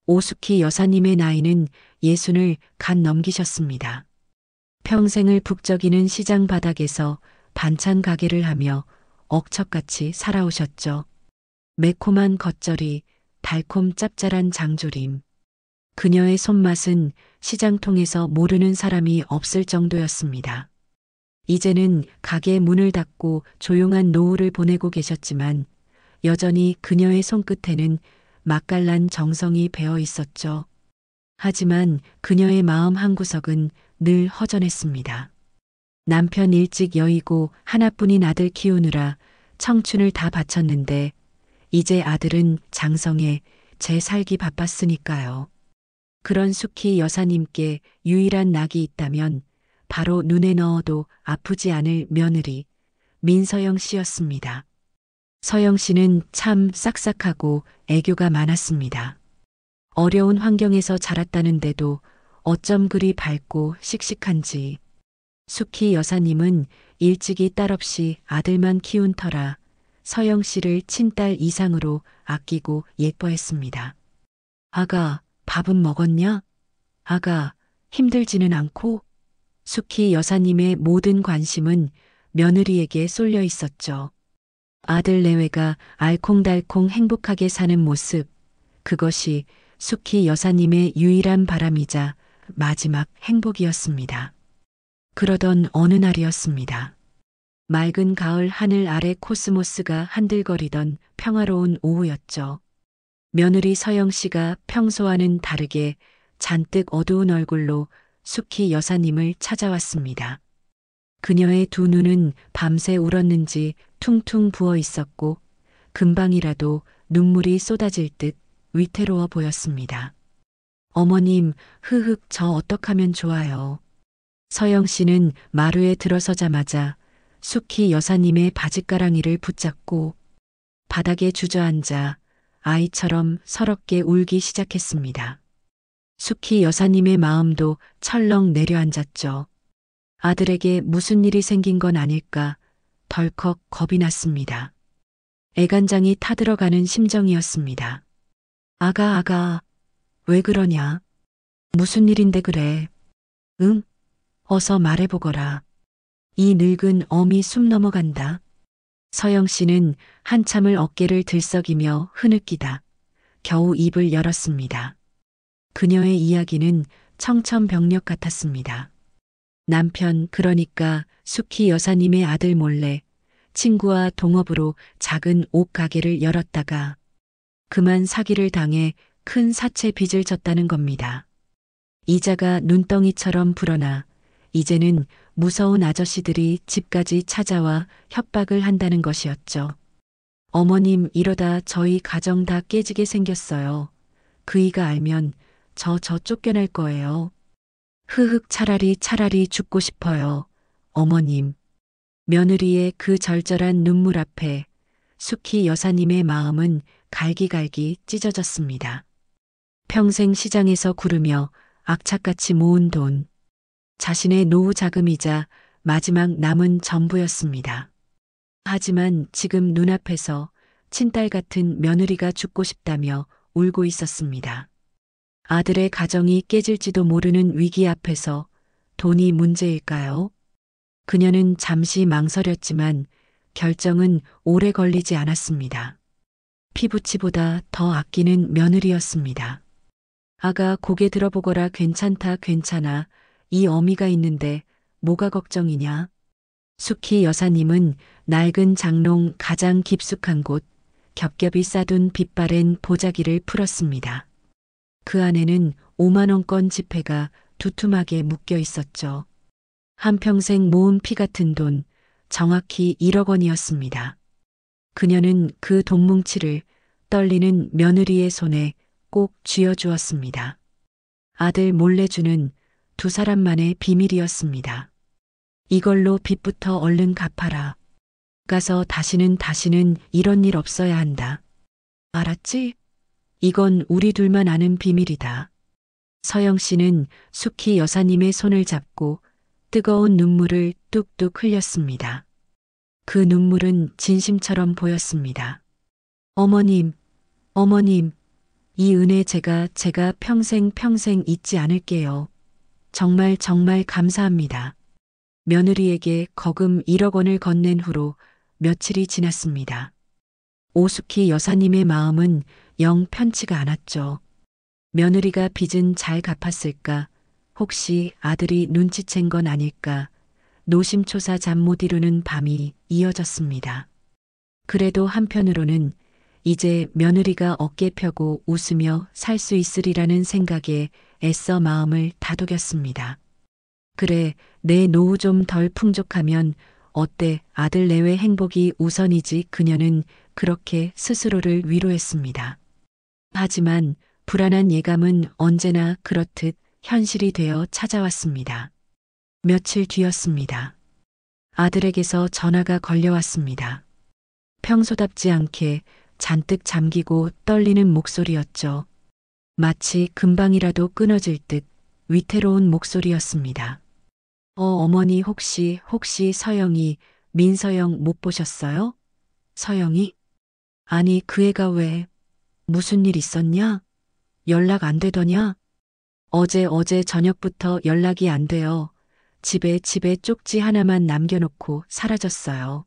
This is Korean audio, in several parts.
오숙희 여사님의 나이는 60을 갓 넘기셨습니다. 평생을 북적이는 시장 바닥에서 반찬 가게를 하며 억척같이 살아오셨죠. 매콤한 겉절이, 달콤 짭짤한 장조림. 그녀의 손맛은 시장통에서 모르는 사람이 없을 정도였습니다. 이제는 가게 문을 닫고 조용한 노후를 보내고 계셨지만 여전히 그녀의 손끝에는 맛깔난 정성이 배어 있었죠. 하지만 그녀의 마음 한구석은 늘 허전했습니다. 남편 일찍 여의고 하나뿐인 아들 키우느라 청춘을 다 바쳤는데 이제 아들은 장성에 제 살기 바빴으니까요. 그런 숙희 여사님께 유일한 낙이 있다면 바로 눈에 넣어도 아프지 않을 며느리 민서영 씨였습니다. 서영 씨는 참 싹싹하고 애교가 많았습니다. 어려운 환경에서 자랐다는데도 어쩜 그리 밝고 씩씩한지. 숙희 여사님은 일찍이 딸 없이 아들만 키운 터라 서영 씨를 친딸 이상으로 아끼고 예뻐했습니다. 아가, 밥은 먹었냐? 아가, 힘들지는 않고? 숙희 여사님의 모든 관심은 며느리에게 쏠려 있었죠. 아들 내외가 알콩달콩 행복하게 사는 모습, 그것이 숙희 여사님의 유일한 바람이자 마지막 행복이었습니다. 그러던 어느 날이었습니다. 맑은 가을 하늘 아래 코스모스가 한들거리던 평화로운 오후였죠. 며느리 서영 씨가 평소와는 다르게 잔뜩 어두운 얼굴로 숙희 여사님을 찾아왔습니다. 그녀의 두 눈은 밤새 울었는지 퉁퉁 부어 있었고 금방이라도 눈물이 쏟아질 듯 위태로워 보였습니다. 어머님, 흐흑 저 어떡하면 좋아요. 서영 씨는 마루에 들어서자마자 숙희 여사님의 바짓가랑이를 붙잡고 바닥에 주저앉아 아이처럼 서럽게 울기 시작했습니다. 숙희 여사님의 마음도 철렁 내려앉았죠. 아들에게 무슨 일이 생긴 건 아닐까 덜컥 겁이 났습니다. 애간장이 타들어가는 심정이었습니다. 아가, 왜 그러냐? 무슨 일인데 그래? 응? 어서 말해보거라. 이 늙은 어미 숨 넘어간다. 서영 씨는 한참을 어깨를 들썩이며 흐느끼다 겨우 입을 열었습니다. 그녀의 이야기는 청천벽력 같았습니다. 남편, 그러니까 숙희 여사님의 아들 몰래 친구와 동업으로 작은 옷 가게를 열었다가 그만 사기를 당해 큰 사채 빚을 졌다는 겁니다. 이자가 눈덩이처럼 불어나 이제는 무서운 아저씨들이 집까지 찾아와 협박을 한다는 것이었죠. 어머님, 이러다 저희 가정 다 깨지게 생겼어요. 그이가 알면 저 쫓겨날 거예요. 흐흑 차라리 죽고 싶어요. 어머님. 며느리의 그 절절한 눈물 앞에 숙희 여사님의 마음은 갈기갈기 찢어졌습니다. 평생 시장에서 구르며 악착같이 모은 돈. 자신의 노후 자금이자 마지막 남은 전부였습니다. 하지만 지금 눈앞에서 친딸 같은 며느리가 죽고 싶다며 울고 있었습니다. 아들의 가정이 깨질지도 모르는 위기 앞에서 돈이 문제일까요? 그녀는 잠시 망설였지만 결정은 오래 걸리지 않았습니다. 피부치보다 더 아끼는 며느리였습니다. 아가, 고개 들어보거라. 괜찮다, 괜찮아. 이 어미가 있는데 뭐가 걱정이냐? 숙희 여사님은 낡은 장롱 가장 깊숙한 곳 겹겹이 싸둔 빛바랜 보자기를 풀었습니다. 그 안에는 5만 원권 지폐가 두툼하게 묶여 있었죠. 한평생 모은 피 같은 돈, 정확히 1억 원이었습니다. 그녀는 그 돈뭉치를 떨리는 며느리의 손에 꼭 쥐어주었습니다. 아들 몰래 주는 두 사람만의 비밀이었습니다. 이걸로 빚부터 얼른 갚아라. 가서 다시는 이런 일 없어야 한다. 알았지? 이건 우리 둘만 아는 비밀이다. 서영 씨는 숙희 여사님의 손을 잡고 뜨거운 눈물을 뚝뚝 흘렸습니다. 그 눈물은 진심처럼 보였습니다. 어머님, 이 은혜 제가 평생 잊지 않을게요. 정말 감사합니다. 며느리에게 거금 1억 원을 건넨 후로 며칠이 지났습니다. 오숙희 여사님의 마음은 영 편치가 않았죠. 며느리가 빚은 잘 갚았을까? 혹시 아들이 눈치챈 건 아닐까? 노심초사 잠 못 이루는 밤이 이어졌습니다. 그래도 한편으로는 이제 며느리가 어깨 펴고 웃으며 살 수 있으리라는 생각에 애써 마음을 다독였습니다. 그래, 내 노후 좀 덜 풍족하면 어때? 아들 내외 행복이 우선이지. 그녀는 그렇게 스스로를 위로했습니다. 하지만 불안한 예감은 언제나 그렇듯 현실이 되어 찾아왔습니다. 며칠 뒤였습니다. 아들에게서 전화가 걸려왔습니다. 평소답지 않게 잔뜩 잠기고 떨리는 목소리였죠. 마치 금방이라도 끊어질 듯 위태로운 목소리였습니다. 어머니 혹시 서영이, 민서영 못 보셨어요? 서영이? 아니 그 애가 왜? 무슨 일 있었냐? 연락 안 되더냐? 어제 저녁부터 연락이 안 돼요. 집에 쪽지 하나만 남겨놓고 사라졌어요.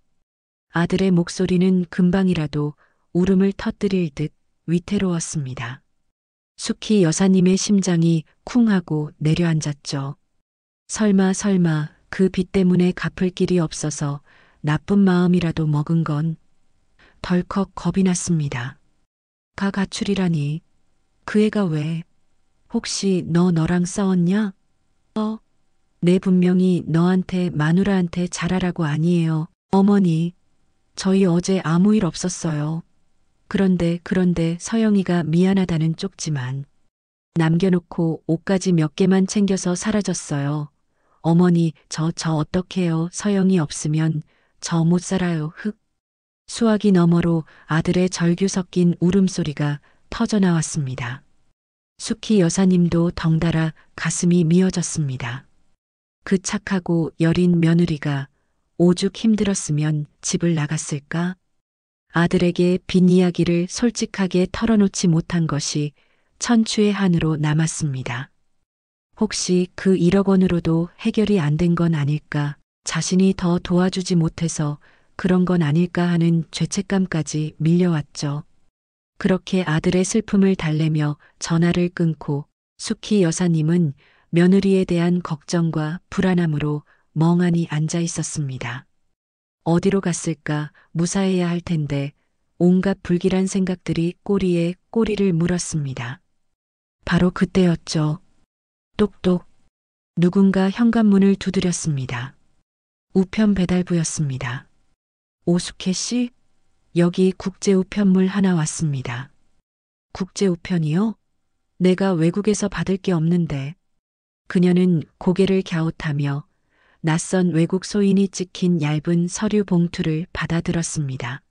아들의 목소리는 금방이라도 울음을 터뜨릴 듯 위태로웠습니다. 숙희 여사님의 심장이 쿵 하고 내려앉았죠. 설마 그 빚 때문에 갚을 길이 없어서 나쁜 마음이라도 먹은 건. 덜컥 겁이 났습니다. 가출이라니. 그 애가 왜? 혹시 너랑 싸웠냐? 내 분명히 너한테 마누라한테 잘하라고 아니에요. 어머니, 저희 어제 아무 일 없었어요. 그런데 서영이가 미안하다는 쪽지만 남겨놓고 옷까지 몇 개만 챙겨서 사라졌어요. 어머니, 저 어떡해요. 서영이 없으면 저 못 살아요. 수화기 너머로 아들의 절규 섞인 울음소리가 터져나왔습니다. 숙희 여사님도 덩달아 가슴이 미어졌습니다. 그 착하고 여린 며느리가 오죽 힘들었으면 집을 나갔을까? 아들에게 빈 이야기를 솔직하게 털어놓지 못한 것이 천추의 한으로 남았습니다. 혹시 그 1억 원으로도 해결이 안 된 건 아닐까? 자신이 더 도와주지 못해서 그런 건 아닐까 하는 죄책감까지 밀려왔죠. 그렇게 아들의 슬픔을 달래며 전화를 끊고 숙희 여사님은 며느리에 대한 걱정과 불안함으로 멍하니 앉아 있었습니다. 어디로 갔을까? 무사해야 할 텐데 온갖 불길한 생각들이 꼬리에 꼬리를 물었습니다. 바로 그때였죠. 똑똑. 누군가 현관문을 두드렸습니다. 우편 배달부였습니다. 오숙혜 씨? 여기 국제우편물 하나 왔습니다. 국제우편이요? 내가 외국에서 받을 게 없는데. 그녀는 고개를 갸웃하며 낯선 외국 소인이 찍힌 얇은 서류 봉투를 받아들었습니다.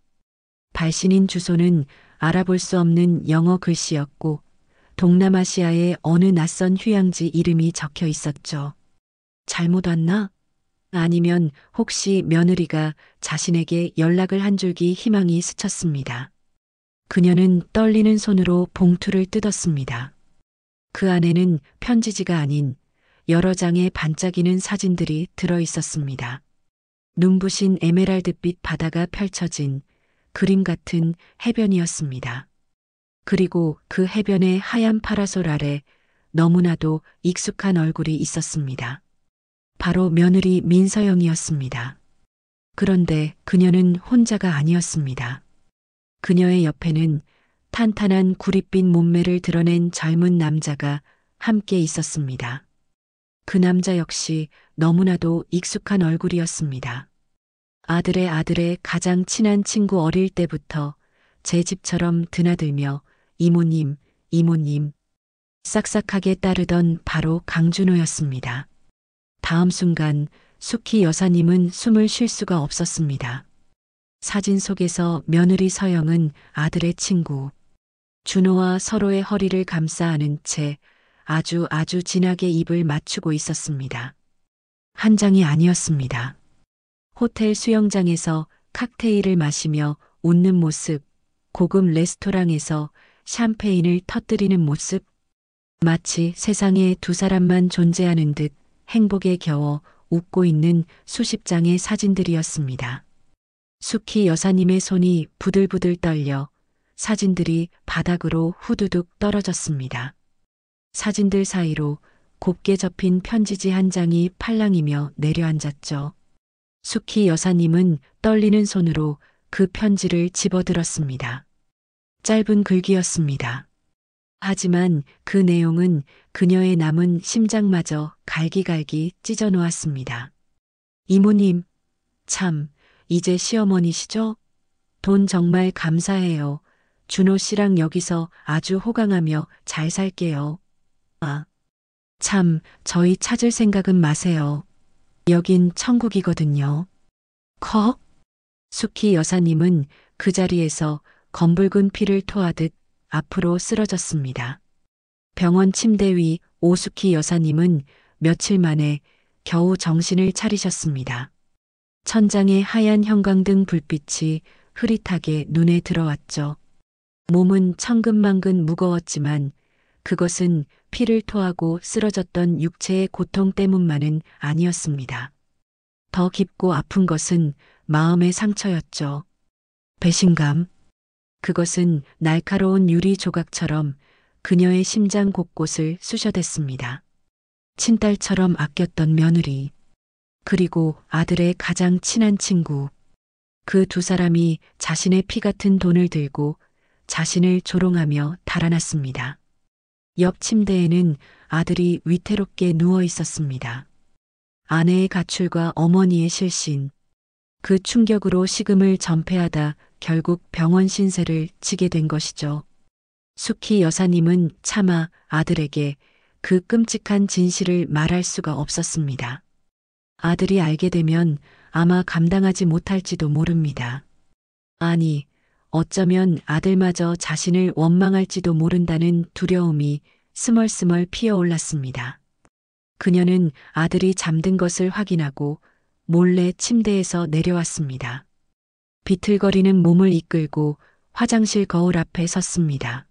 발신인 주소는 알아볼 수 없는 영어 글씨였고 동남아시아의 어느 낯선 휴양지 이름이 적혀 있었죠. 잘못 왔나? 아니면 혹시 며느리가 자신에게 연락을 한 줄기 희망이 스쳤습니다. 그녀는 떨리는 손으로 봉투를 뜯었습니다. 그 안에는 편지지가 아닌 여러 장의 반짝이는 사진들이 들어 있었습니다. 눈부신 에메랄드빛 바다가 펼쳐진 그림 같은 해변이었습니다. 그리고 그 해변의 하얀 파라솔 아래 너무나도 익숙한 얼굴이 있었습니다. 바로 며느리 민서영이었습니다. 그런데 그녀는 혼자가 아니었습니다. 그녀의 옆에는 탄탄한 구릿빛 몸매를 드러낸 젊은 남자가 함께 있었습니다. 그 남자 역시 너무나도 익숙한 얼굴이었습니다. 아들의 가장 친한 친구 어릴 때부터 제 집처럼 드나들며 이모님 싹싹하게 따르던 바로 강준호였습니다. 다음 순간 숙희 여사님은 숨을 쉴 수가 없었습니다. 사진 속에서 며느리 서영은 아들의 친구 준호와 서로의 허리를 감싸 안은 채 아주 진하게 입을 맞추고 있었습니다. 한 장이 아니었습니다. 호텔 수영장에서 칵테일을 마시며 웃는 모습, 고급 레스토랑에서 샴페인을 터뜨리는 모습. 마치 세상에 두 사람만 존재하는 듯 행복에 겨워 웃고 있는 수십 장의 사진들이었습니다. 수키 여사님의 손이 부들부들 떨려 사진들이 바닥으로 후두둑 떨어졌습니다. 사진들 사이로 곱게 접힌 편지지 한 장이 팔랑이며 내려앉았죠. 수키 여사님은 떨리는 손으로 그 편지를 집어들었습니다. 짧은 글귀였습니다. 하지만 그 내용은 그녀의 남은 심장마저 갈기갈기 찢어 놓았습니다. 이모님, 참, 이제 시어머니시죠? 돈 정말 감사해요. 준호 씨랑 여기서 아주 호강하며 잘 살게요. 아, 참, 저희 찾을 생각은 마세요. 여긴 천국이거든요. 컥? 수키 여사님은 그 자리에서 검붉은 피를 토하듯 앞으로 쓰러졌습니다. 병원 침대 위 오수키 여사님은 며칠 만에 겨우 정신을 차리셨습니다. 천장의 하얀 형광등 불빛이 흐릿하게 눈에 들어왔죠. 몸은 천근만근 무거웠지만 그것은 피를 토하고 쓰러졌던 육체의 고통 때문만은 아니었습니다. 더 깊고 아픈 것은 마음의 상처였죠. 배신감. 그것은 날카로운 유리 조각처럼 그녀의 심장 곳곳을 쑤셔댔습니다. 친딸처럼 아꼈던 며느리, 그리고 아들의 가장 친한 친구. 그 두 사람이 자신의 피 같은 돈을 들고 자신을 조롱하며 달아났습니다. 옆 침대에는 아들이 위태롭게 누워 있었습니다. 아내의 가출과 어머니의 실신, 그 충격으로 식음을 전폐하다 결국 병원 신세를 지게 된 것이죠. 수키 여사님은 차마 아들에게 그 끔찍한 진실을 말할 수가 없었습니다. 아들이 알게 되면 아마 감당하지 못할지도 모릅니다. 아니, 어쩌면 아들마저 자신을 원망할지도 모른다는 두려움이 스멀스멀 피어올랐습니다. 그녀는 아들이 잠든 것을 확인하고 몰래 침대에서 내려왔습니다. 비틀거리는 몸을 이끌고 화장실 거울 앞에 섰습니다.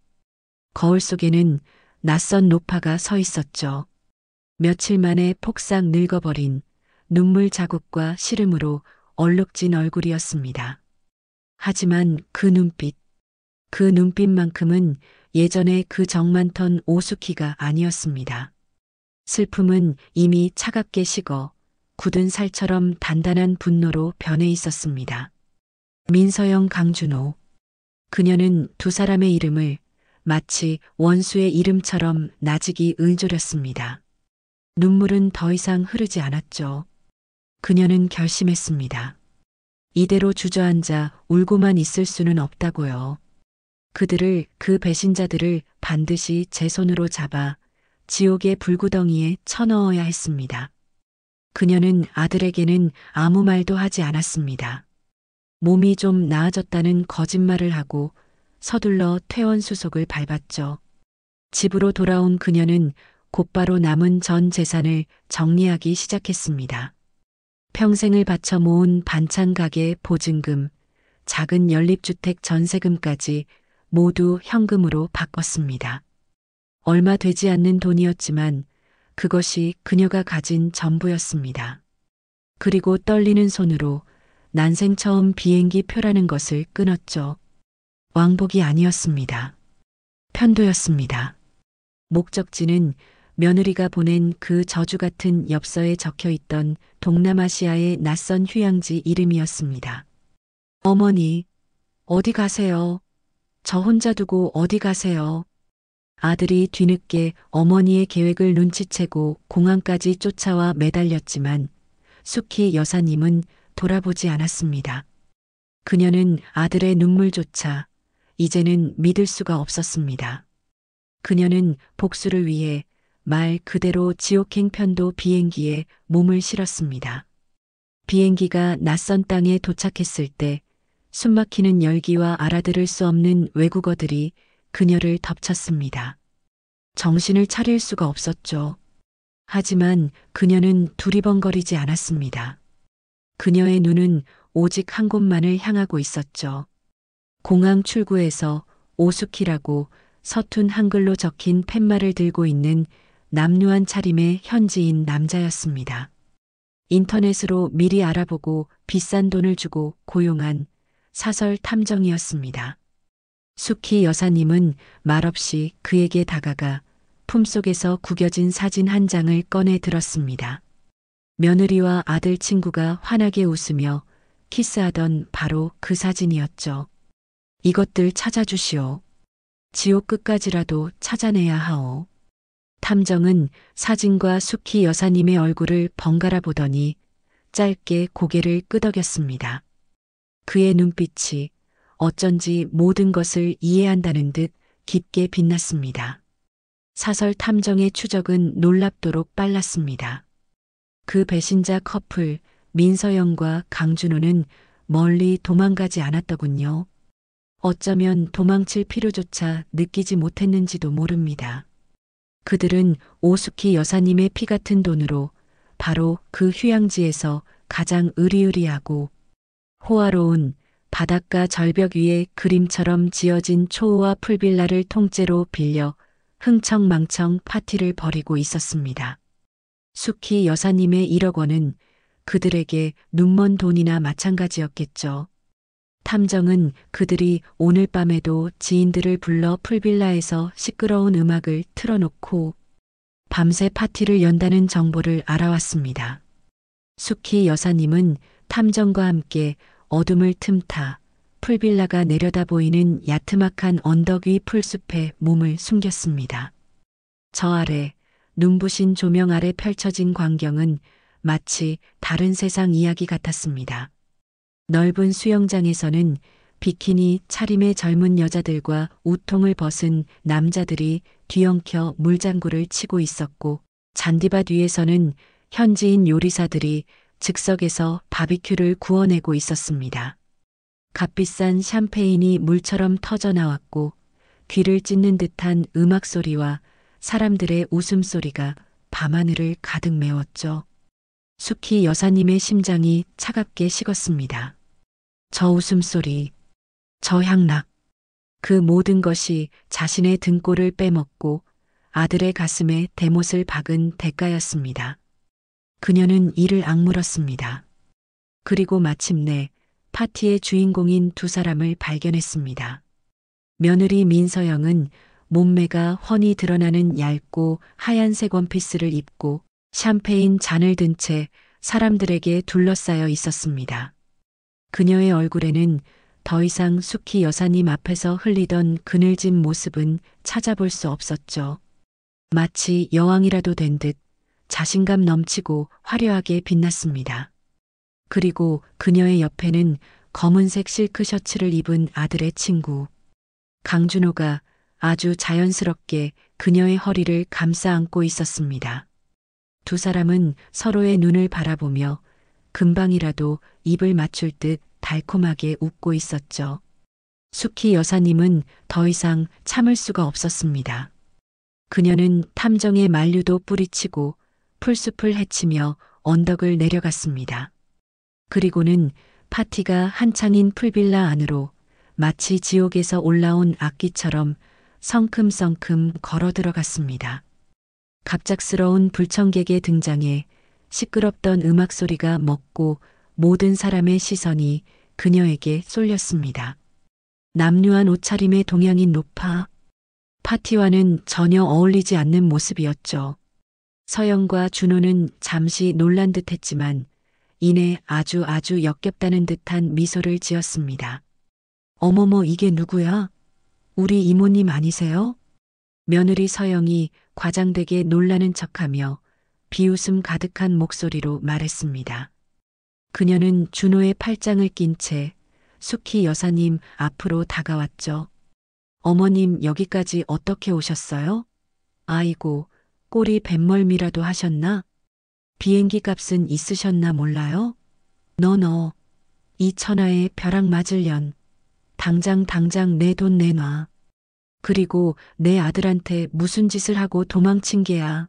거울 속에는 낯선 노파가 서 있었죠. 며칠 만에 폭삭 늙어버린 눈물 자국과 시름으로 얼룩진 얼굴이었습니다. 하지만 그 눈빛만큼은 예전에 그 정 많던 오수키가 아니었습니다. 슬픔은 이미 차갑게 식어 굳은 살처럼 단단한 분노로 변해 있었습니다. 민서영 강준호. 그녀는 두 사람의 이름을 마치 원수의 이름처럼 나직이 을조렸습니다. 눈물은 더 이상 흐르지 않았죠. 그녀는 결심했습니다. 이대로 주저앉아 울고만 있을 수는 없다고요. 그 배신자들을 반드시 제 손으로 잡아 지옥의 불구덩이에 쳐넣어야 했습니다. 그녀는 아들에게는 아무 말도 하지 않았습니다. 몸이 좀 나아졌다는 거짓말을 하고 서둘러 퇴원 수속을 밟았죠. 집으로 돌아온 그녀는 곧바로 남은 전 재산을 정리하기 시작했습니다. 평생을 바쳐 모은 반찬 가게 보증금, 작은 연립주택 전세금까지 모두 현금으로 바꿨습니다. 얼마 되지 않는 돈이었지만 그것이 그녀가 가진 전부였습니다. 그리고 떨리는 손으로 난생 처음 비행기 표라는 것을 끊었죠. 왕복이 아니었습니다. 편도였습니다. 목적지는 며느리가 보낸 그 저주 같은 엽서에 적혀 있던 동남아시아의 낯선 휴양지 이름이었습니다. 어머니, 어디 가세요? 저 혼자 두고 어디 가세요? 아들이 뒤늦게 어머니의 계획을 눈치채고 공항까지 쫓아와 매달렸지만 수키 여사님은 돌아보지 않았습니다. 그녀는 아들의 눈물조차 이제는 믿을 수가 없었습니다. 그녀는 복수를 위해 말 그대로 지옥행 편도 비행기에 몸을 실었습니다. 비행기가 낯선 땅에 도착했을 때 숨막히는 열기와 알아들을 수 없는 외국어들이 그녀를 덮쳤습니다. 정신을 차릴 수가 없었죠. 하지만 그녀는 두리번거리지 않았습니다. 그녀의 눈은 오직 한 곳만을 향하고 있었죠. 공항 출구에서 오수키라고 서툰 한글로 적힌 팻말을 들고 있는 남루한 차림의 현지인 남자였습니다. 인터넷으로 미리 알아보고 비싼 돈을 주고 고용한 사설 탐정이었습니다. 수키 여사님은 말없이 그에게 다가가 품속에서 구겨진 사진 한 장을 꺼내 들었습니다. 며느리와 아들 친구가 환하게 웃으며 키스하던 바로 그 사진이었죠. 이것들 찾아주시오. 지옥 끝까지라도 찾아내야 하오. 탐정은 사진과 수키 여사님의 얼굴을 번갈아 보더니 짧게 고개를 끄덕였습니다. 그의 눈빛이 어쩐지 모든 것을 이해한다는 듯 깊게 빛났습니다. 사설 탐정의 추적은 놀랍도록 빨랐습니다. 그 배신자 커플 민서영과 강준호는 멀리 도망가지 않았더군요. 어쩌면 도망칠 필요조차 느끼지 못했는지도 모릅니다. 그들은 오수키 여사님의 피 같은 돈으로 바로 그 휴양지에서 가장 으리으리하고 호화로운 바닷가 절벽 위에 그림처럼 지어진 초호화 풀빌라를 통째로 빌려 흥청망청 파티를 벌이고 있었습니다. 수키 여사님의 1억 원은 그들에게 눈먼 돈이나 마찬가지였겠죠. 탐정은 그들이 오늘 밤에도 지인들을 불러 풀빌라에서 시끄러운 음악을 틀어놓고 밤새 파티를 연다는 정보를 알아왔습니다. 수키 여사님은 탐정과 함께 어둠을 틈타 풀빌라가 내려다 보이는 야트막한 언덕 위 풀숲에 몸을 숨겼습니다. 저 아래 눈부신 조명 아래 펼쳐진 광경은 마치 다른 세상 이야기 같았습니다. 넓은 수영장에서는 비키니 차림의 젊은 여자들과 우통을 벗은 남자들이 뒤엉켜 물장구를 치고 있었고 잔디밭 위에서는 현지인 요리사들이 즉석에서 바비큐를 구워내고 있었습니다. 값비싼 샴페인이 물처럼 터져 나왔고 귀를 찢는 듯한 음악 소리와 사람들의 웃음소리가 밤하늘을 가득 메웠죠. 수키 여사님의 심장이 차갑게 식었습니다. 저 웃음소리, 저 향락, 그 모든 것이 자신의 등골을 빼먹고 아들의 가슴에 대못을 박은 대가였습니다. 그녀는 이를 악물었습니다. 그리고 마침내 파티의 주인공인 두 사람을 발견했습니다. 며느리 민서영은 몸매가 훤히 드러나는 얇고 하얀색 원피스를 입고 샴페인 잔을 든 채 사람들에게 둘러싸여 있었습니다. 그녀의 얼굴에는 더 이상 수키 여사님 앞에서 흘리던 그늘진 모습은 찾아볼 수 없었죠. 마치 여왕이라도 된 듯 자신감 넘치고 화려하게 빛났습니다. 그리고 그녀의 옆에는 검은색 실크 셔츠를 입은 아들의 친구 강준호가 아주 자연스럽게 그녀의 허리를 감싸 안고 있었습니다. 두 사람은 서로의 눈을 바라보며 금방이라도 입을 맞출 듯 달콤하게 웃고 있었죠. 수키 여사님은 더 이상 참을 수가 없었습니다. 그녀는 탐정의 만류도 뿌리치고 풀숲을 헤치며 언덕을 내려갔습니다. 그리고는 파티가 한창인 풀빌라 안으로 마치 지옥에서 올라온 악기처럼 성큼성큼 걸어 들어갔습니다. 갑작스러운 불청객의 등장에 시끄럽던 음악 소리가 멎고 모든 사람의 시선이 그녀에게 쏠렸습니다. 남루한 옷차림의 동양인 노파, 파티와는 전혀 어울리지 않는 모습이었죠. 서영과 준호는 잠시 놀란 듯 했지만 이내 아주 역겹다는 듯한 미소를 지었습니다. 어머머, 이게 누구야? 우리 이모님 아니세요? 며느리 서영이 과장되게 놀라는 척하며 비웃음 가득한 목소리로 말했습니다. 그녀는 준호의 팔짱을 낀 채 수키 여사님 앞으로 다가왔죠. 어머님, 여기까지 어떻게 오셨어요? 아이고, 꼬리 뱃멀미라도 하셨나? 비행기 값은 있으셨나 몰라요? 너, 이 천하의 벼락 맞을년. 당장 내 돈 내놔. 그리고 내 아들한테 무슨 짓을 하고 도망친 게야.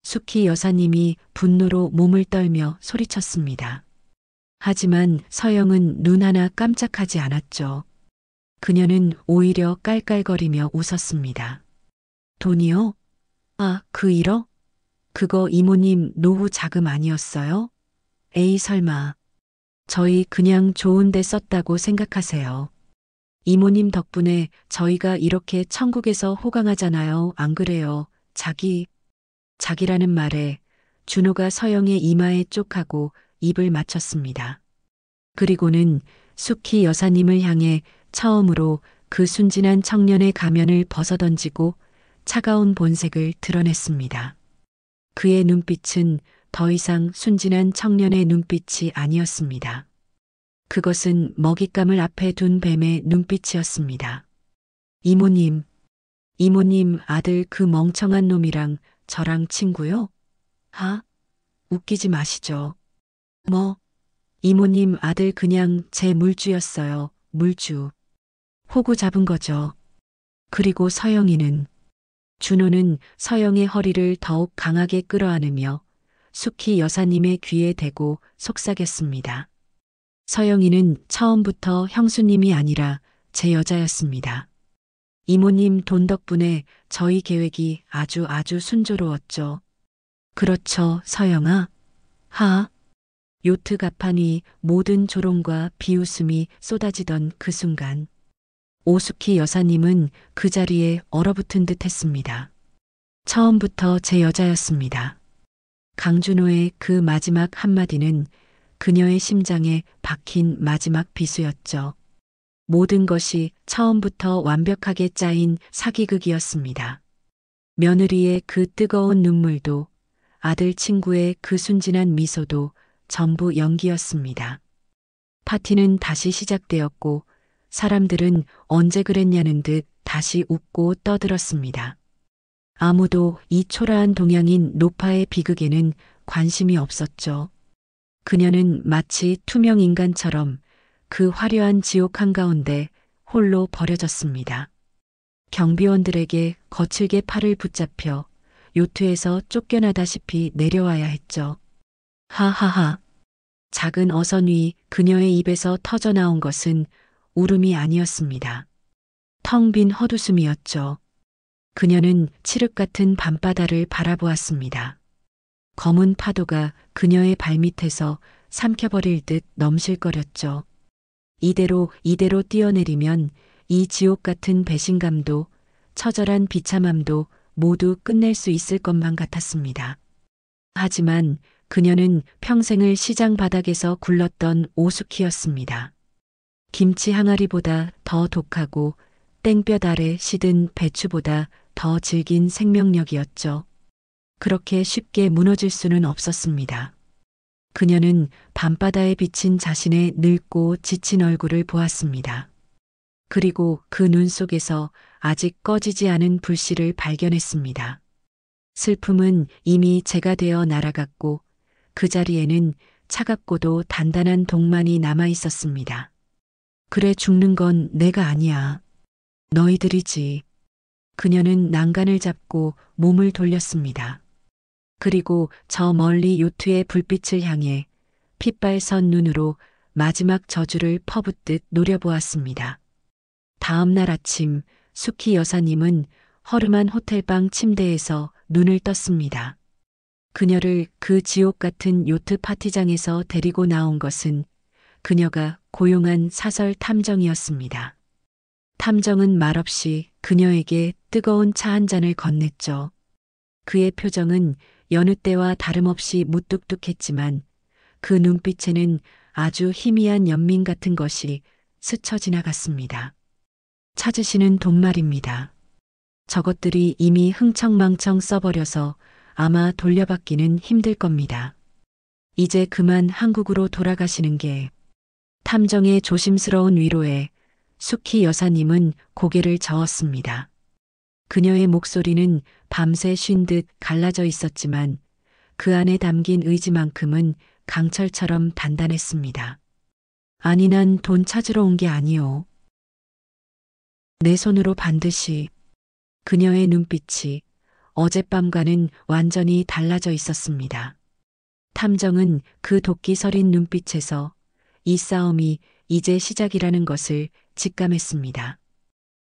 수키 여사님이 분노로 몸을 떨며 소리쳤습니다. 하지만 서영은 눈 하나 깜짝하지 않았죠. 그녀는 오히려 깔깔거리며 웃었습니다. 돈이요? 아, 그 1억? 그거 이모님 노후 자금 아니었어요? 에이, 설마. 저희 그냥 좋은 데 썼다고 생각하세요. 이모님 덕분에 저희가 이렇게 천국에서 호강하잖아요. 안 그래요? 자기라는 말에 준호가 서영의 이마에 쪽하고 입을 맞췄습니다. 그리고는 숙희 여사님을 향해 처음으로 그 순진한 청년의 가면을 벗어던지고 차가운 본색을 드러냈습니다. 그의 눈빛은 더 이상 순진한 청년의 눈빛이 아니었습니다. 그것은 먹잇감을 앞에 둔 뱀의 눈빛이었습니다. 이모님, 이모님 아들 그 멍청한 놈이랑 저랑 친구요? 웃기지 마시죠. 뭐, 이모님 아들 그냥 제 물주였어요. 물주. 호구 잡은 거죠. 그리고 서영이는, 준호는 서영의 허리를 더욱 강하게 끌어안으며 숙희 여사님의 귀에 대고 속삭였습니다. 서영이는 처음부터 형수님이 아니라 제 여자였습니다. 이모님 돈 덕분에 저희 계획이 아주 순조로웠죠. 그렇죠, 서영아? 요트 갑판 위 모든 조롱과 비웃음이 쏟아지던 그 순간 오숙희 여사님은 그 자리에 얼어붙은 듯 했습니다. 처음부터 제 여자였습니다. 강준호의 그 마지막 한마디는 그녀의 심장에 박힌 마지막 비수였죠. 모든 것이 처음부터 완벽하게 짜인 사기극이었습니다. 며느리의 그 뜨거운 눈물도 아들 친구의 그 순진한 미소도 전부 연기였습니다. 파티는 다시 시작되었고 사람들은 언제 그랬냐는 듯 다시 웃고 떠들었습니다. 아무도 이 초라한 동양인 노파의 비극에는 관심이 없었죠. 그녀는 마치 투명 인간처럼 그 화려한 지옥 한가운데 홀로 버려졌습니다. 경비원들에게 거칠게 팔을 붙잡혀 요트에서 쫓겨나다시피 내려와야 했죠. 하하하. 작은 어선 위 그녀의 입에서 터져나온 것은 울음이 아니었습니다. 텅 빈 헛웃음이었죠. 그녀는 칠흑 같은 밤바다를 바라보았습니다. 검은 파도가 그녀의 발밑에서 삼켜버릴 듯 넘실거렸죠. 이대로 뛰어내리면 이 지옥 같은 배신감도 처절한 비참함도 모두 끝낼 수 있을 것만 같았습니다. 하지만 그녀는 평생을 시장 바닥에서 굴렀던 오숙희였습니다. 김치 항아리보다 더 독하고 땡볕 아래 시든 배추보다 더 질긴 생명력이었죠. 그렇게 쉽게 무너질 수는 없었습니다. 그녀는 밤바다에 비친 자신의 늙고 지친 얼굴을 보았습니다. 그리고 그 눈 속에서 아직 꺼지지 않은 불씨를 발견했습니다. 슬픔은 이미 재가 되어 날아갔고 그 자리에는 차갑고도 단단한 독만이 남아 있었습니다. 그래, 죽는 건 내가 아니야. 너희들이지. 그녀는 난간을 잡고 몸을 돌렸습니다. 그리고 저 멀리 요트의 불빛을 향해 핏발선 눈으로 마지막 저주를 퍼붓듯 노려보았습니다. 다음 날 아침 숙희 여사님은 허름한 호텔방 침대에서 눈을 떴습니다. 그녀를 그 지옥 같은 요트 파티장에서 데리고 나온 것은 그녀가 고용한 사설 탐정이었습니다. 탐정은 말없이 그녀에게 뜨거운 차 한 잔을 건넸죠. 그의 표정은 여느 때와 다름없이 무뚝뚝했지만 그 눈빛에는 아주 희미한 연민 같은 것이 스쳐 지나갔습니다. 찾으시는 돈 말입니다. 저것들이 이미 흥청망청 써버려서 아마 돌려받기는 힘들 겁니다. 이제 그만 한국으로 돌아가시는 게. 탐정의 조심스러운 위로에 숙희 여사님은 고개를 저었습니다. 그녀의 목소리는 밤새 쉰 듯 갈라져 있었지만 그 안에 담긴 의지만큼은 강철처럼 단단했습니다. 아니, 난 돈 찾으러 온 게 아니오. 내 손으로 반드시. 그녀의 눈빛이 어젯밤과는 완전히 달라져 있었습니다. 탐정은 그 도끼 서린 눈빛에서 이 싸움이 이제 시작이라는 것을 직감했습니다.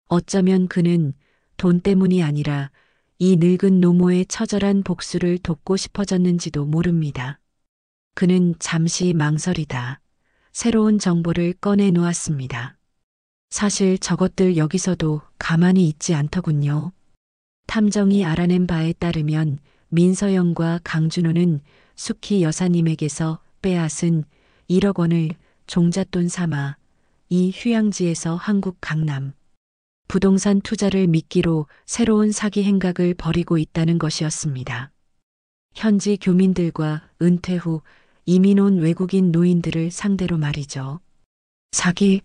어쩌면 그는 돈 때문이 아니라 이 늙은 노모의 처절한 복수를 돕고 싶어졌는지도 모릅니다. 그는 잠시 망설이다 새로운 정보를 꺼내 놓았습니다. 사실 저것들 여기서도 가만히 있지 않더군요. 탐정이 알아낸 바에 따르면 민서영과 강준호는 숙희 여사님에게서 빼앗은 1억 원을 종잣돈 삼아 이 휴양지에서 한국 강남 부동산 투자를 미끼로 새로운 사기 행각을 벌이고 있다는 것이었습니다. 현지 교민들과 은퇴 후 이민 온 외국인 노인들을 상대로 말이죠. 사기?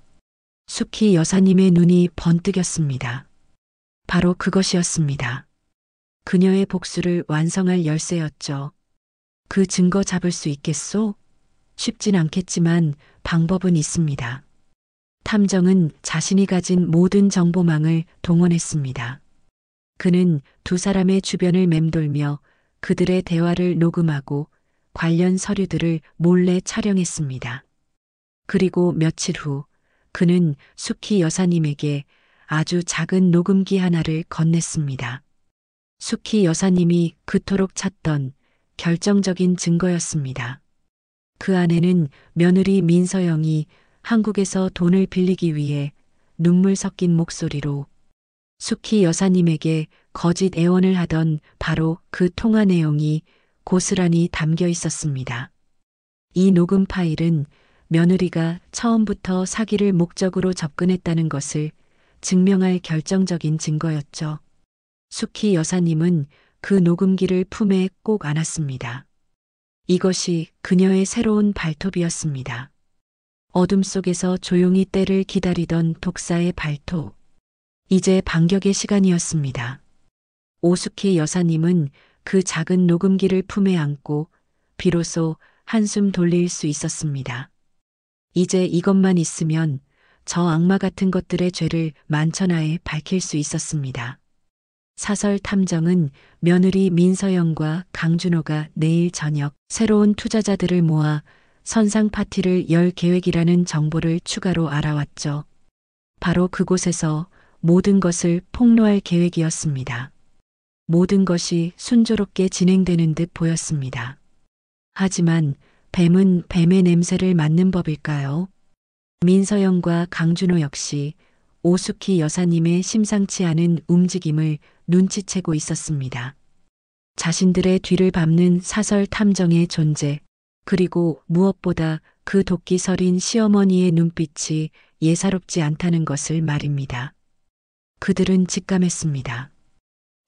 숙희 여사님의 눈이 번뜩였습니다. 바로 그것이었습니다. 그녀의 복수를 완성할 열쇠였죠. 그 증거 잡을 수 있겠소? 쉽진 않겠지만 방법은 있습니다. 탐정은 자신이 가진 모든 정보망을 동원했습니다. 그는 두 사람의 주변을 맴돌며 그들의 대화를 녹음하고 관련 서류들을 몰래 촬영했습니다. 그리고 며칠 후 그는 숙희 여사님에게 아주 작은 녹음기 하나를 건넸습니다. 숙희 여사님이 그토록 찾던 결정적인 증거였습니다. 그 안에는 며느리 민서영이 한국에서 돈을 빌리기 위해 눈물 섞인 목소리로 숙희 여사님에게 거짓 애원을 하던 바로 그 통화 내용이 고스란히 담겨 있었습니다. 이 녹음 파일은 며느리가 처음부터 사기를 목적으로 접근했다는 것을 증명할 결정적인 증거였죠. 숙희 여사님은 그 녹음기를 품에 꼭 안았습니다. 이것이 그녀의 새로운 발톱이었습니다. 어둠 속에서 조용히 때를 기다리던 독사의 발톱. 이제 반격의 시간이었습니다. 오숙희 여사님은 그 작은 녹음기를 품에 안고 비로소 한숨 돌릴 수 있었습니다. 이제 이것만 있으면 저 악마 같은 것들의 죄를 만천하에 밝힐 수 있었습니다. 사설 탐정은 며느리 민서영과 강준호가 내일 저녁 새로운 투자자들을 모아 선상 파티를 열 계획이라는 정보를 추가로 알아왔죠. 바로 그곳에서 모든 것을 폭로할 계획이었습니다. 모든 것이 순조롭게 진행되는 듯 보였습니다. 하지만 뱀은 뱀의 냄새를 맡는 법일까요? 민서영과 강준호 역시 오숙희 여사님의 심상치 않은 움직임을 눈치채고 있었습니다. 자신들의 뒤를 밟는 사설 탐정의 존재, 그리고 무엇보다 그 도끼 서린 시어머니의 눈빛이 예사롭지 않다는 것을 말입니다. 그들은 직감했습니다.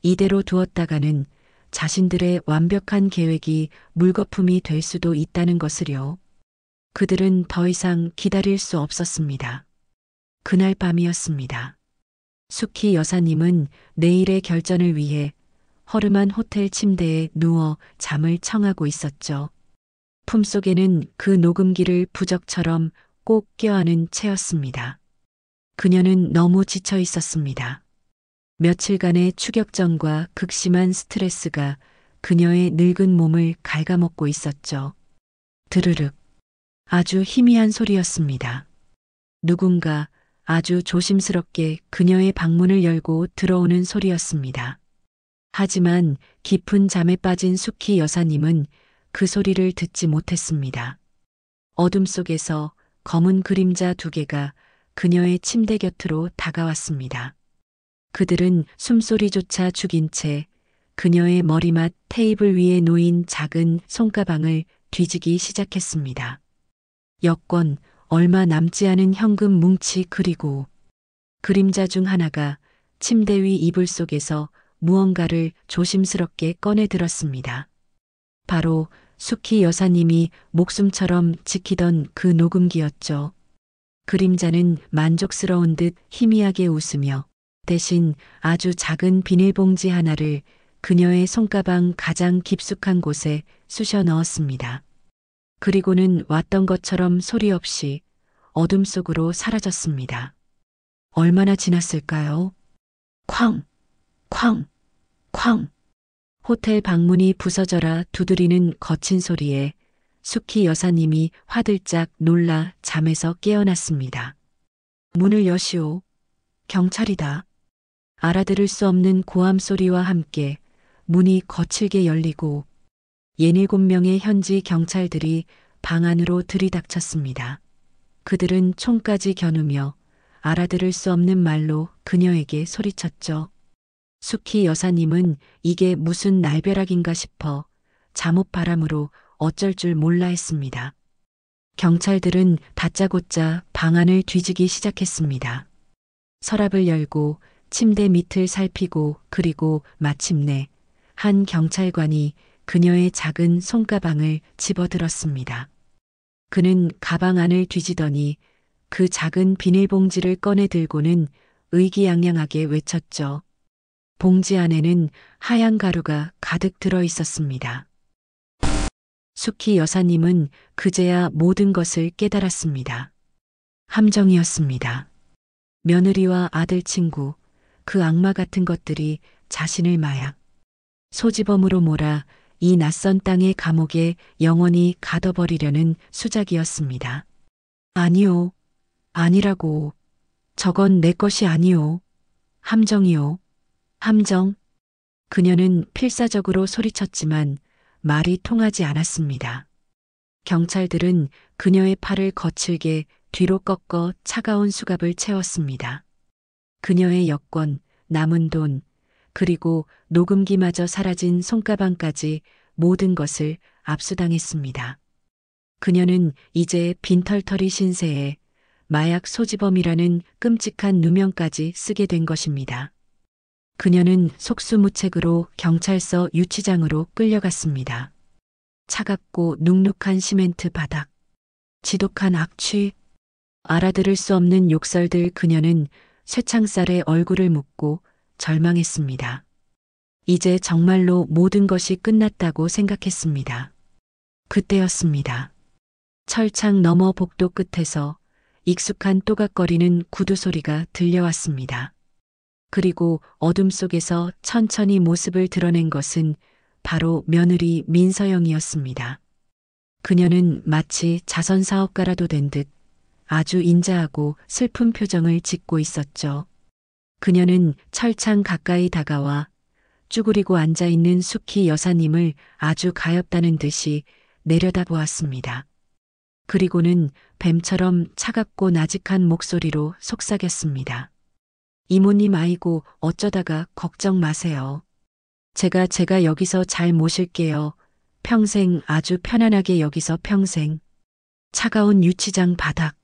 이대로 두었다가는 자신들의 완벽한 계획이 물거품이 될 수도 있다는 것을요. 그들은 더 이상 기다릴 수 없었습니다. 그날 밤이었습니다. 숙희 여사님은 내일의 결전을 위해 허름한 호텔 침대에 누워 잠을 청하고 있었죠. 품속에는 그 녹음기를 부적처럼 꼭 껴안은 채였습니다. 그녀는 너무 지쳐 있었습니다. 며칠간의 추격전과 극심한 스트레스가 그녀의 늙은 몸을 갉아먹고 있었죠. 드르륵. 아주 희미한 소리였습니다. 누군가 아주 조심스럽게 그녀의 방문을 열고 들어오는 소리였습니다. 하지만 깊은 잠에 빠진 숙희 여사님은 그 소리를 듣지 못했습니다. 어둠 속에서 검은 그림자 두 개가 그녀의 침대 곁으로 다가왔습니다. 그들은 숨소리조차 죽인 채 그녀의 머리맡 테이블 위에 놓인 작은 손가방을 뒤지기 시작했습니다. 여권, 얼마 남지 않은 현금 뭉치 그리고 그림자 중 하나가 침대 위 이불 속에서 무언가를 조심스럽게 꺼내 들었습니다. 바로 숙희 여사님이 목숨처럼 지키던 그 녹음기였죠. 그림자는 만족스러운 듯 희미하게 웃으며 대신 아주 작은 비닐봉지 하나를 그녀의 손가방 가장 깊숙한 곳에 쑤셔 넣었습니다. 그리고는 왔던 것처럼 소리 없이 어둠 속으로 사라졌습니다. 얼마나 지났을까요? 쾅! 쾅! 쾅! 호텔 방문이 부서져라 두드리는 거친 소리에 숙희 여사님이 화들짝 놀라 잠에서 깨어났습니다. 문을 여시오. 경찰이다. 알아들을 수 없는 고함 소리와 함께 문이 거칠게 열리고 67명의 현지 경찰들이 방 안으로 들이닥쳤습니다. 그들은 총까지 겨누며 알아들을 수 없는 말로 그녀에게 소리쳤죠. 수키 여사님은 이게 무슨 날벼락인가 싶어 잠옷바람으로 어쩔 줄 몰라 했습니다. 경찰들은 다짜고짜 방 안을 뒤지기 시작했습니다. 서랍을 열고 침대 밑을 살피고 그리고 마침내 한 경찰관이 그녀의 작은 손가방을 집어들었습니다. 그는 가방 안을 뒤지더니 그 작은 비닐봉지를 꺼내 들고는 의기양양하게 외쳤죠. 봉지 안에는 하얀 가루가 가득 들어 있었습니다. 수키 여사님은 그제야 모든 것을 깨달았습니다. 함정이었습니다. 며느리와 아들 친구, 그 악마 같은 것들이 자신을 마약, 소지범으로 몰아 이 낯선 땅의 감옥에 영원히 가둬버리려는 수작이었습니다. 아니요. 아니라고. 저건 내 것이 아니오. 함정이오. 함정. 그녀는 필사적으로 소리쳤지만 말이 통하지 않았습니다. 경찰들은 그녀의 팔을 거칠게 뒤로 꺾어 차가운 수갑을 채웠습니다. 그녀의 여권, 남은 돈, 그리고 녹음기마저 사라진 손가방까지 모든 것을 압수당했습니다. 그녀는 이제 빈털터리 신세에 마약 소지범이라는 끔찍한 누명까지 쓰게 된 것입니다. 그녀는 속수무책으로 경찰서 유치장으로 끌려갔습니다. 차갑고 눅눅한 시멘트 바닥, 지독한 악취, 알아들을 수 없는 욕설들. 그녀는 쇠창살에 얼굴을 묻고 절망했습니다. 이제 정말로 모든 것이 끝났다고 생각했습니다. 그때였습니다. 철창 너머 복도 끝에서 익숙한 또각거리는 구두 소리가 들려왔습니다. 그리고 어둠 속에서 천천히 모습을 드러낸 것은 바로 며느리 민서영이었습니다. 그녀는 마치 자선사업가라도 된 듯 아주 인자하고 슬픈 표정을 짓고 있었죠. 그녀는 철창 가까이 다가와 쭈그리고 앉아있는 수키 여사님을 아주 가엾다는 듯이 내려다보았습니다. 그리고는 뱀처럼 차갑고 나직한 목소리로 속삭였습니다. 이모님, 아이고 어쩌다가 걱정 마세요. 제가 여기서 잘 모실게요. 평생 아주 편안하게 여기서 평생. 차가운 유치장 바닥.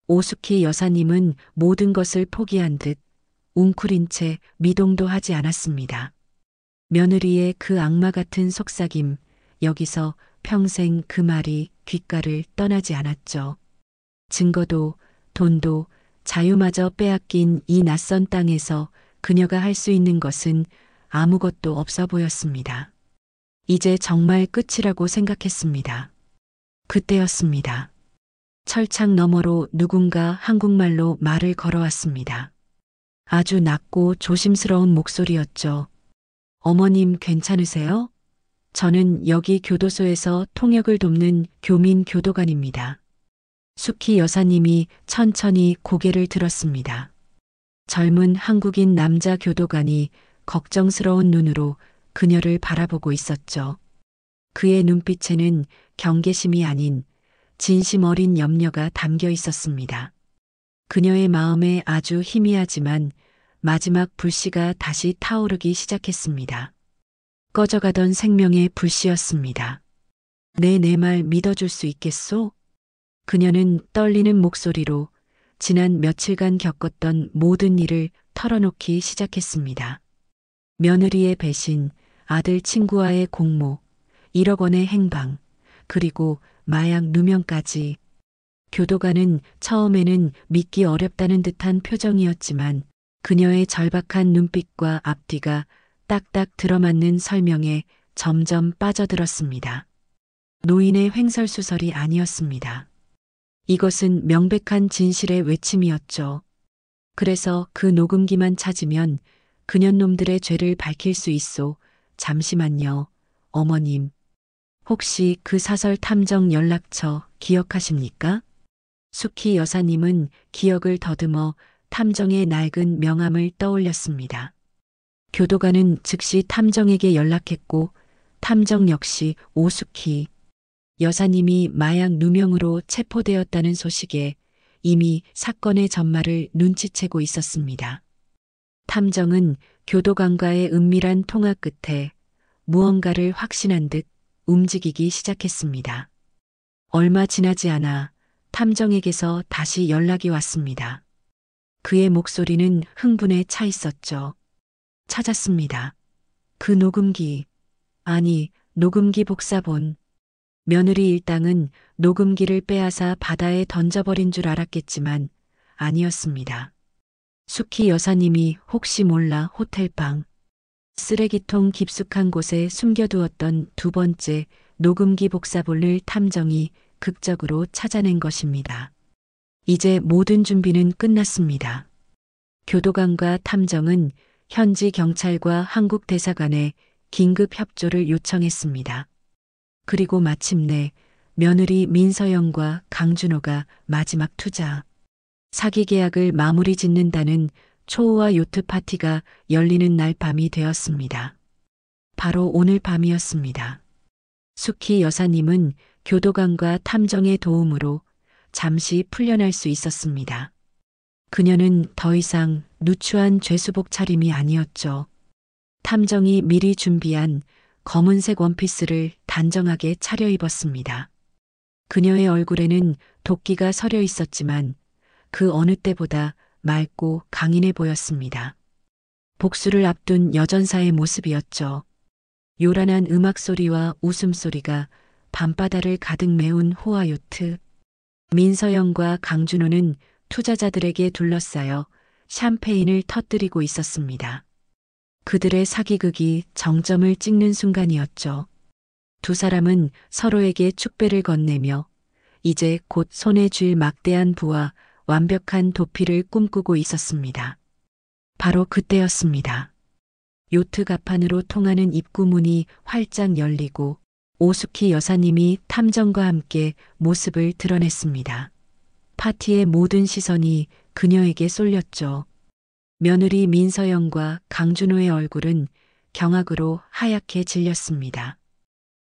오수키 여사님은 모든 것을 포기한 듯 웅크린 채 미동도 하지 않았습니다. 며느리의 그 악마 같은 속삭임, 여기서 평생, 그 말이 귓가를 떠나지 않았죠. 증거도 돈도 자유마저 빼앗긴 이 낯선 땅에서 그녀가 할 수 있는 것은 아무것도 없어 보였습니다. 이제 정말 끝이라고 생각했습니다. 그때였습니다. 철창 너머로 누군가 한국말로 말을 걸어왔습니다. 아주 낮고 조심스러운 목소리였죠. 어머님 괜찮으세요? 저는 여기 교도소에서 통역을 돕는 교민 교도관입니다. 수키 여사님이 천천히 고개를 들었습니다. 젊은 한국인 남자 교도관이 걱정스러운 눈으로 그녀를 바라보고 있었죠. 그의 눈빛에는 경계심이 아닌 진심 어린 염려가 담겨 있었습니다. 그녀의 마음에 아주 희미하지만 마지막 불씨가 다시 타오르기 시작했습니다. 꺼져가던 생명의 불씨였습니다. 내 말 믿어줄 수 있겠소? 그녀는 떨리는 목소리로 지난 며칠간 겪었던 모든 일을 털어놓기 시작했습니다. 며느리의 배신, 아들 친구와의 공모, 1억 원의 행방, 그리고 마약 누명까지. 교도관은 처음에는 믿기 어렵다는 듯한 표정이었지만 그녀의 절박한 눈빛과 앞뒤가 딱딱 들어맞는 설명에 점점 빠져들었습니다. 노인의 횡설수설이 아니었습니다. 이것은 명백한 진실의 외침이었죠. 그래서 그 녹음기만 찾으면 그년놈들의 죄를 밝힐 수 있소. 잠시만요, 어머님. 혹시 그 사설 탐정 연락처 기억하십니까? 수키 여사님은 기억을 더듬어 탐정의 낡은 명함을 떠올렸습니다. 교도관은 즉시 탐정에게 연락했고 탐정 역시 오수키 여사님이 마약 누명으로 체포되었다는 소식에 이미 사건의 전말을 눈치채고 있었습니다. 탐정은 교도관과의 은밀한 통화 끝에 무언가를 확신한 듯 움직이기 시작했습니다. 얼마 지나지 않아 탐정에게서 다시 연락이 왔습니다. 그의 목소리는 흥분에 차 있었죠. 찾았습니다. 그 녹음기, 아니, 녹음기 복사본. 며느리 일당은 녹음기를 빼앗아 바다에 던져버린 줄 알았겠지만 아니었습니다. 수키 여사님이 혹시 몰라 호텔방, 쓰레기통 깊숙한 곳에 숨겨두었던 두 번째 녹음기 복사본을 탐정이 극적으로 찾아낸 것입니다. 이제 모든 준비는 끝났습니다. 교도관과 탐정은 현지 경찰과 한국 대사관에 긴급 협조를 요청했습니다. 그리고 마침내 며느리 민서영과 강준호가 마지막 투자, 사기 계약을 마무리 짓는다는 초호화 요트 파티가 열리는 날 밤이 되었습니다. 바로 오늘 밤이었습니다. 수키 여사님은 교도관과 탐정의 도움으로 잠시 풀려날 수 있었습니다. 그녀는 더 이상 누추한 죄수복 차림이 아니었죠. 탐정이 미리 준비한 검은색 원피스를 단정하게 차려입었습니다. 그녀의 얼굴에는 도끼가 서려 있었지만 그 어느 때보다 맑고 강인해 보였습니다. 복수를 앞둔 여전사의 모습이었죠. 요란한 음악 소리와 웃음소리가 밤바다를 가득 메운 호화 요트. 민서영과 강준호는 투자자들에게 둘러싸여 샴페인을 터뜨리고 있었습니다. 그들의 사기극이 정점을 찍는 순간이었죠. 두 사람은 서로에게 축배를 건네며 이제 곧 손에 쥘 막대한 부와 완벽한 도피를 꿈꾸고 있었습니다. 바로 그때였습니다. 요트 갑판으로 통하는 입구 문이 활짝 열리고 오수키 여사님이 탐정과 함께 모습을 드러냈습니다. 파티의 모든 시선이 그녀에게 쏠렸죠. 며느리 민서영과 강준호의 얼굴은 경악으로 하얗게 질렸습니다.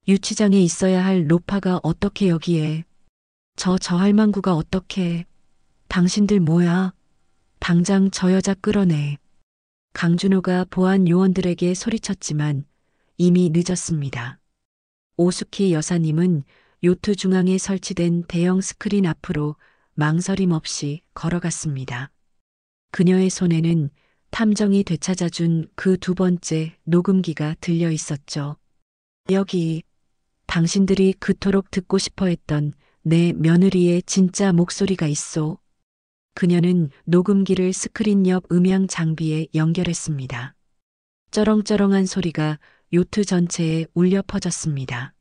유치장에 있어야 할 로파가 어떻게 여기에? 저 할망구가 어떻게? 당신들 뭐야? 당장 저 여자 끌어내. 강준호가 보안 요원들에게 소리쳤지만 이미 늦었습니다. 오수키 여사님은 요트 중앙에 설치된 대형 스크린 앞으로 망설임 없이 걸어갔습니다. 그녀의 손에는 탐정이 되찾아준 그 두 번째 녹음기가 들려 있었죠. 여기, 당신들이 그토록 듣고 싶어 했던 내 며느리의 진짜 목소리가 있소. 그녀는 녹음기를 스크린 옆 음향 장비에 연결했습니다. 쩌렁쩌렁한 소리가 요트 전체에 울려 퍼졌습니다.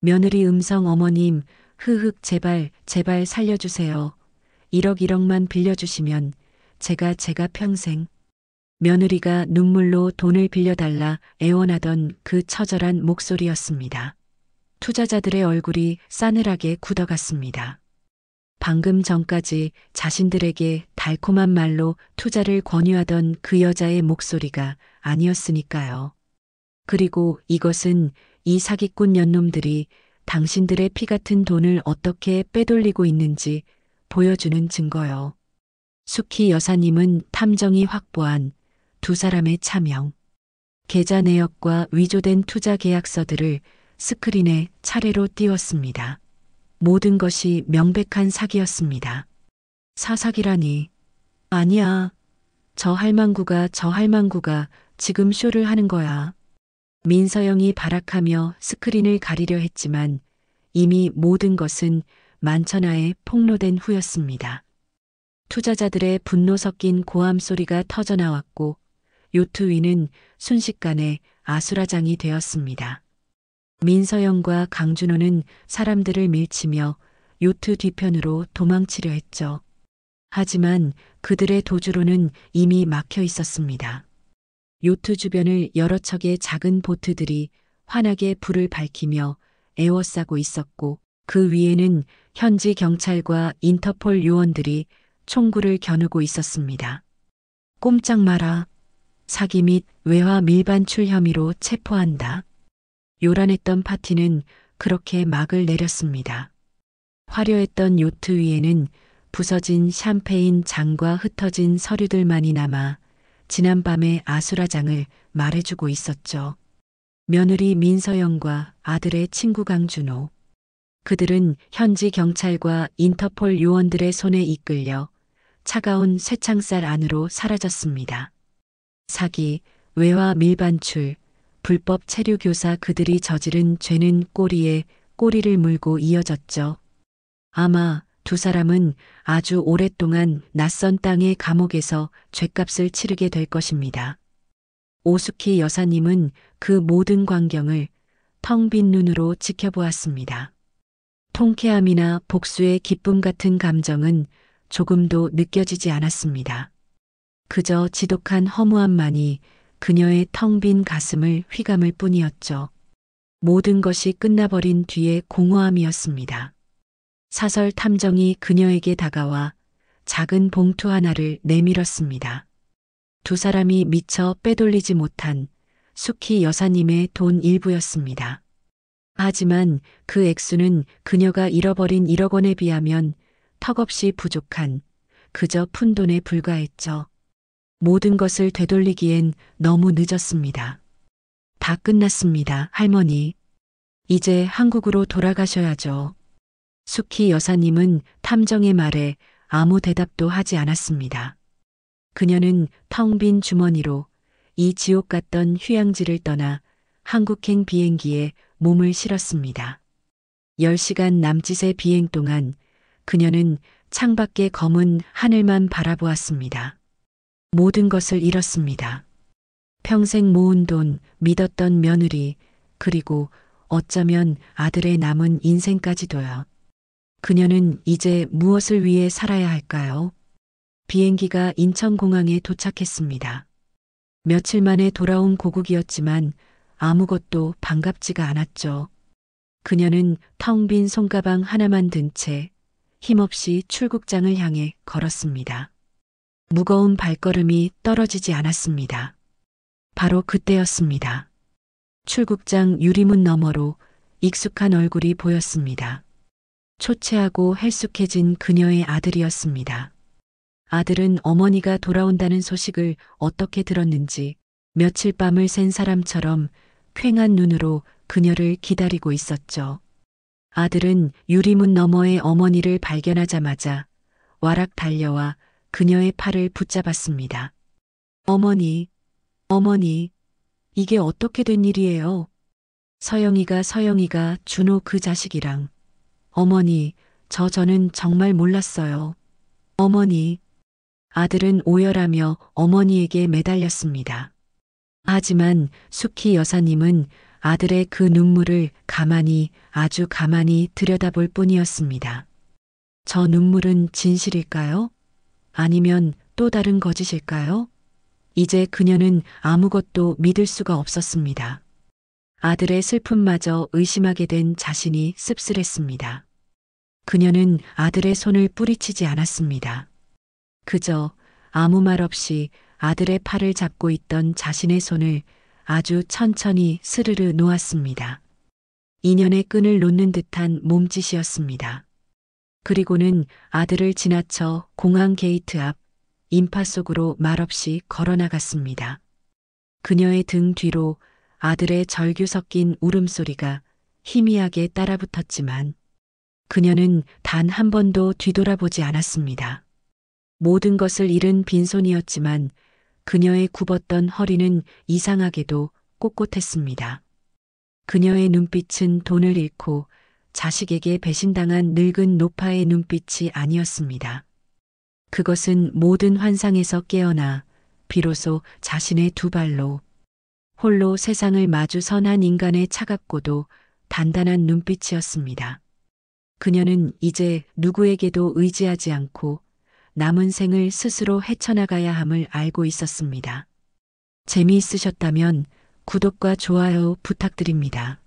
며느리 음성 어머님, 흐흑 제발 살려주세요. 1억만 빌려주시면 제가 평생. 며느리가 눈물로 돈을 빌려달라 애원하던 그 처절한 목소리였습니다. 투자자들의 얼굴이 싸늘하게 굳어갔습니다. 방금 전까지 자신들에게 달콤한 말로 투자를 권유하던 그 여자의 목소리가 아니었으니까요. 그리고 이것은 이 사기꾼 년놈들이 당신들의 피 같은 돈을 어떻게 빼돌리고 있는지 보여주는 증거요. 수키 여사님은 탐정이 확보한 두 사람의 차명, 계좌 내역과 위조된 투자 계약서들을 스크린에 차례로 띄웠습니다. 모든 것이 명백한 사기였습니다. 사기라니. 아니야. 저 할망구가 지금 쇼를 하는 거야. 민서영이 발악하며 스크린을 가리려 했지만 이미 모든 것은 만천하에 폭로된 후였습니다. 투자자들의 분노 섞인 고함 소리가 터져나왔고 요트 위는 순식간에 아수라장이 되었습니다. 민서영과 강준호는 사람들을 밀치며 요트 뒤편으로 도망치려 했죠. 하지만 그들의 도주로는 이미 막혀 있었습니다. 요트 주변을 여러 척의 작은 보트들이 환하게 불을 밝히며 에워싸고 있었고 그 위에는 현지 경찰과 인터폴 요원들이 총구를 겨누고 있었습니다. 꼼짝 마라. 사기 및 외화 밀반출 혐의로 체포한다. 요란했던 파티는 그렇게 막을 내렸습니다. 화려했던 요트 위에는 부서진 샴페인 잔과 흩어진 서류들만이 남아 지난밤의 아수라장을 말해주고 있었죠. 며느리 민서영과 아들의 친구 강준호. 그들은 현지 경찰과 인터폴 요원들의 손에 이끌려 차가운 쇠창살 안으로 사라졌습니다. 사기, 외화 밀반출, 불법 체류 교사 그들이 저지른 죄는 꼬리에 꼬리를 물고 이어졌죠. 아마 두 사람은 아주 오랫동안 낯선 땅의 감옥에서 죗값을 치르게 될 것입니다. 오수키 여사님은 그 모든 광경을 텅 빈 눈으로 지켜보았습니다. 통쾌함이나 복수의 기쁨 같은 감정은 조금도 느껴지지 않았습니다. 그저 지독한 허무함만이 그녀의 텅 빈 가슴을 휘감을 뿐이었죠. 모든 것이 끝나버린 뒤의 공허함이었습니다. 사설 탐정이 그녀에게 다가와 작은 봉투 하나를 내밀었습니다. 두 사람이 미처 빼돌리지 못한 수키 여사님의 돈 일부였습니다. 하지만 그 액수는 그녀가 잃어버린 1억 원에 비하면 턱없이 부족한 그저 푼돈에 불과했죠. 모든 것을 되돌리기엔 너무 늦었습니다. 다 끝났습니다, 할머니. 이제 한국으로 돌아가셔야죠. 수키 여사님은 탐정의 말에 아무 대답도 하지 않았습니다. 그녀는 텅 빈 주머니로 이 지옥 같던 휴양지를 떠나 한국행 비행기에 몸을 실었습니다. 10시간 남짓의 비행 동안 그녀는 창밖의 검은 하늘만 바라보았습니다. 모든 것을 잃었습니다. 평생 모은 돈, 믿었던 며느리, 그리고 어쩌면 아들의 남은 인생까지도요. 그녀는 이제 무엇을 위해 살아야 할까요? 비행기가 인천공항에 도착했습니다. 며칠 만에 돌아온 고국이었지만 아무것도 반갑지가 않았죠. 그녀는 텅 빈 손가방 하나만 든 채 힘없이 출국장을 향해 걸었습니다. 무거운 발걸음이 떨어지지 않았습니다. 바로 그때였습니다. 출국장 유리문 너머로 익숙한 얼굴이 보였습니다. 초췌하고 헬쑥해진 그녀의 아들이었습니다. 아들은 어머니가 돌아온다는 소식을 어떻게 들었는지 며칠 밤을 샌 사람처럼 퀭한 눈으로 그녀를 기다리고 있었죠. 아들은 유리문 너머의 어머니를 발견하자마자 와락 달려와 그녀의 팔을 붙잡았습니다. 어머니, 어머니, 이게 어떻게 된 일이에요? 서영이가 준호 그 자식이랑. 어머니, 저는 정말 몰랐어요. 어머니. 아들은 오열하며 어머니에게 매달렸습니다. 하지만 수키 여사님은 아들의 그 눈물을 가만히, 아주 가만히 들여다볼 뿐이었습니다. 저 눈물은 진실일까요? 아니면 또 다른 거짓일까요? 이제 그녀는 아무것도 믿을 수가 없었습니다. 아들의 슬픔마저 의심하게 된 자신이 씁쓸했습니다. 그녀는 아들의 손을 뿌리치지 않았습니다. 그저 아무 말 없이 아들의 팔을 잡고 있던 자신의 손을 아주 천천히 스르르 놓았습니다. 인연의 끈을 놓는 듯한 몸짓이었습니다. 그리고는 아들을 지나쳐 공항 게이트 앞 인파 속으로 말없이 걸어나갔습니다. 그녀의 등 뒤로 아들의 절규 섞인 울음소리가 희미하게 따라붙었지만 그녀는 단 한 번도 뒤돌아보지 않았습니다. 모든 것을 잃은 빈손이었지만 그녀의 굽었던 허리는 이상하게도 꼿꼿했습니다. 그녀의 눈빛은 돈을 잃고 자식에게 배신당한 늙은 노파의 눈빛이 아니었습니다. 그것은 모든 환상에서 깨어나 비로소 자신의 두 발로 홀로 세상을 마주선 한 인간의 차갑고도 단단한 눈빛이었습니다. 그녀는 이제 누구에게도 의지하지 않고 남은 생을 스스로 헤쳐나가야 함을 알고 있었습니다. 재미있으셨다면 구독과 좋아요 부탁드립니다.